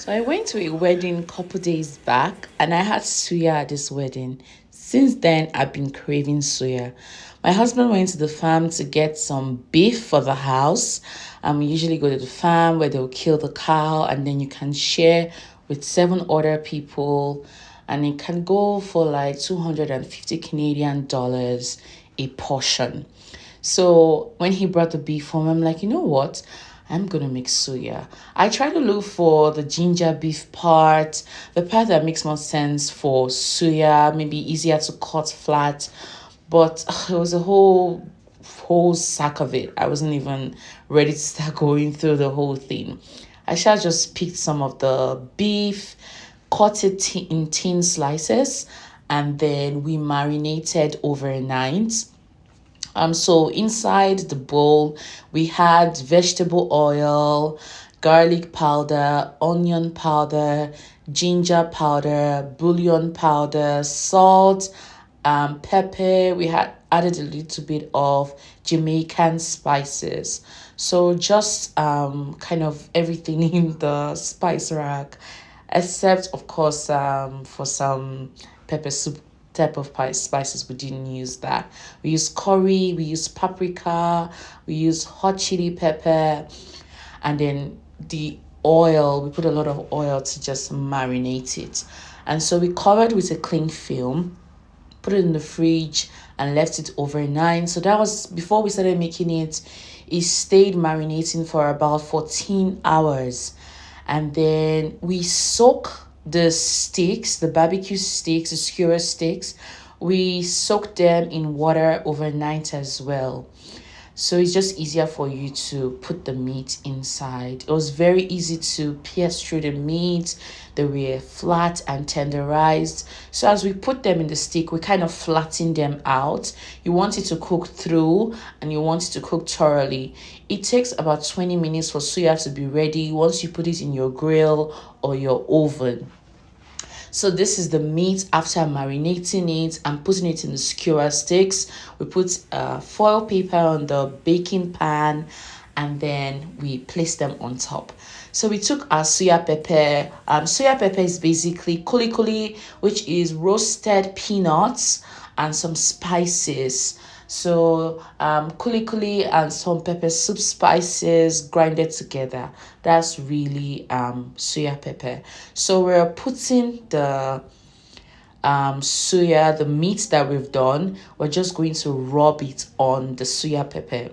So I went to a wedding a couple days back and I had suya at this wedding. Since then, I've been craving suya. My husband went to the farm to get some beef for the house. We usually go to the farm where they'll kill the cow and then you can share with seven other people. And it can go for like 250 Canadian dollars a portion. So when he brought the beef home, I'm like, you know what? I'm gonna make suya. I try to look for the ginger beef part, the part that makes more sense for suya, maybe easier to cut flat. But it was a whole sack of it. I wasn't even ready to start going through the whole thing. I shall just picked some of the beef, cut it in thin slices, and then we marinated overnight. So inside the bowl, we had vegetable oil, garlic powder, onion powder, ginger powder, bouillon powder, salt, pepper. We had added a little bit of Jamaican spices. So just kind of everything in the spice rack, except of course for some pepper soup type of spices we didn't use that. We use curry, we use paprika, we use hot chili pepper, and then the oil, we put a lot of oil to just marinate it. And so we covered with a cling film, put it in the fridge and left it overnight. So that was before we started making it. It stayed marinating for about 14 hours. And then we soak the sticks, the barbecue sticks, the skewer sticks. We soak them in water overnight as well. So it's just easier for you to put the meat inside. It was very easy to pierce through the meat. They were flat and tenderized. So as we put them in the stick, we kind of flatten them out. You want it to cook through and you want it to cook thoroughly. It takes about 20 minutes for suya to be ready once you put it in your grill or your oven. So this is the meat after marinating it and putting it in the skewer sticks. We put foil paper on the baking pan and then we place them on top. So we took our suya pepper. Suya pepper is basically kuli kuli, which is roasted peanuts and some spices. So kuli kuli and some pepper soup spices grinded together. That's really suya pepper. So we're putting the suya, the meat that we've done, we're just going to rub it on the suya pepper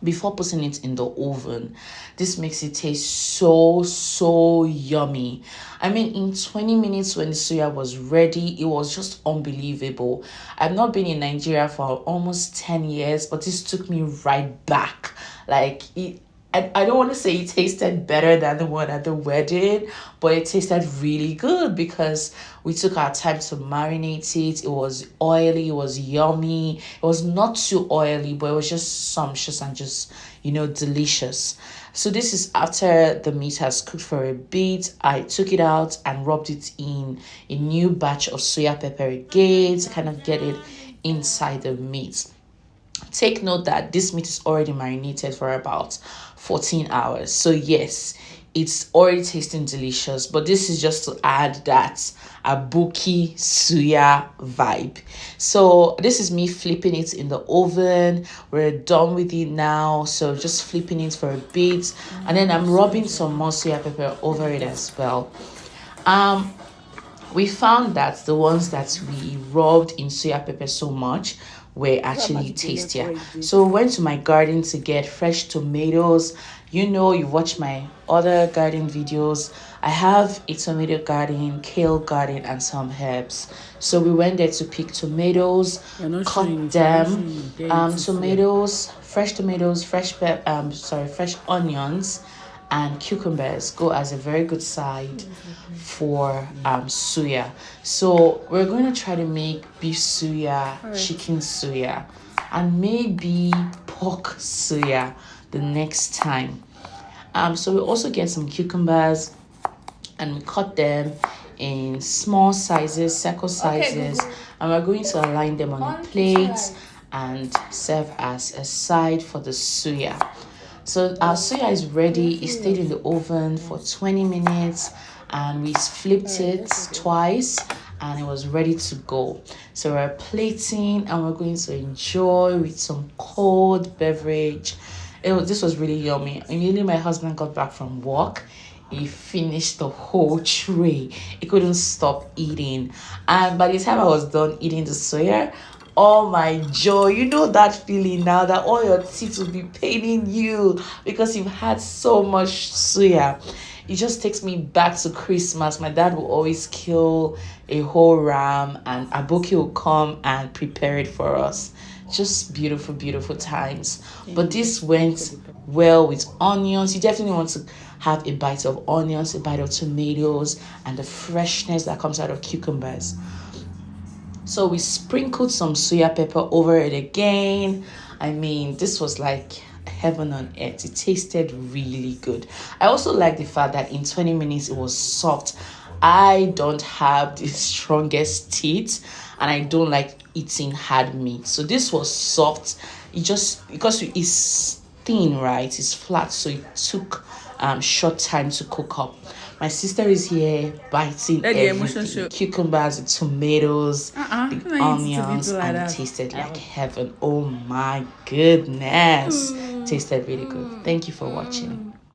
before putting it in the oven. This makes it taste so yummy. I mean, in 20 minutes when the suya was ready, it was just unbelievable. I've not been in Nigeria for almost 10 years, but this took me right back. Like it, I don't want to say it tasted better than the one at the wedding, but it tasted really good because we took our time to marinate it. It was oily, it was yummy. It was not too oily, but it was just sumptuous and just, delicious. So this is after the meat has cooked for a bit. I took it out and rubbed it in a new batch of soya pepper again to kind of get it inside the meat. Take note that this meat is already marinated for about 14 hours. So yes, it's already tasting delicious, but this is just to add that Aboki Suya vibe. So this is me flipping it in the oven. We're done with it now. So just flipping it for a bit. And then I'm rubbing some more suya pepper over it as well. We found that the ones that we rubbed in soya pepper so much were actually tastier. So we went to my garden to get fresh tomatoes. You watch my other garden videos. I have a tomato garden, kale garden, and some herbs. So we went there to pick tomatoes, cut them, fresh tomatoes, fresh onions, and cucumbers go as a very good side for suya. So we're going to try to make beef suya, chicken suya, and maybe pork suya the next time. So we also get some cucumbers and we cut them in small sizes, circle sizes, and we're going to align them on a plate and serve as a side for the suya. So our suya is ready. It stayed in the oven for 20 minutes and we flipped it twice and it was ready to go. So we're plating and we're going to enjoy with some cold beverage. This was really yummy. Immediately my husband got back from work, he finished the whole tray. He couldn't stop eating. And by the time I was done eating the soya, oh my joy, you know that feeling now that all your teeth will be paining you because you've had so much soya. It just takes me back to Christmas. My dad will always kill a whole ram and Aboki will come and prepare it for us. Just beautiful, beautiful times. But this went well with onions. You definitely want to have a bite of onions, a bite of tomatoes, and the freshness that comes out of cucumbers. So we sprinkled some soya pepper over it again. I mean, this was like heaven on earth. It tasted really good. I also like the fact that in 20 minutes it was soft. I don't have the strongest teeth and I don't like eating hard meat. So this was soft. It just, because it's thin, right? It's flat. So it took short time to cook up. My sister is here biting everything. Cucumbers, the tomatoes, the onions, and it tasted like heaven. Oh my goodness. Tasted really good. Thank you for watching.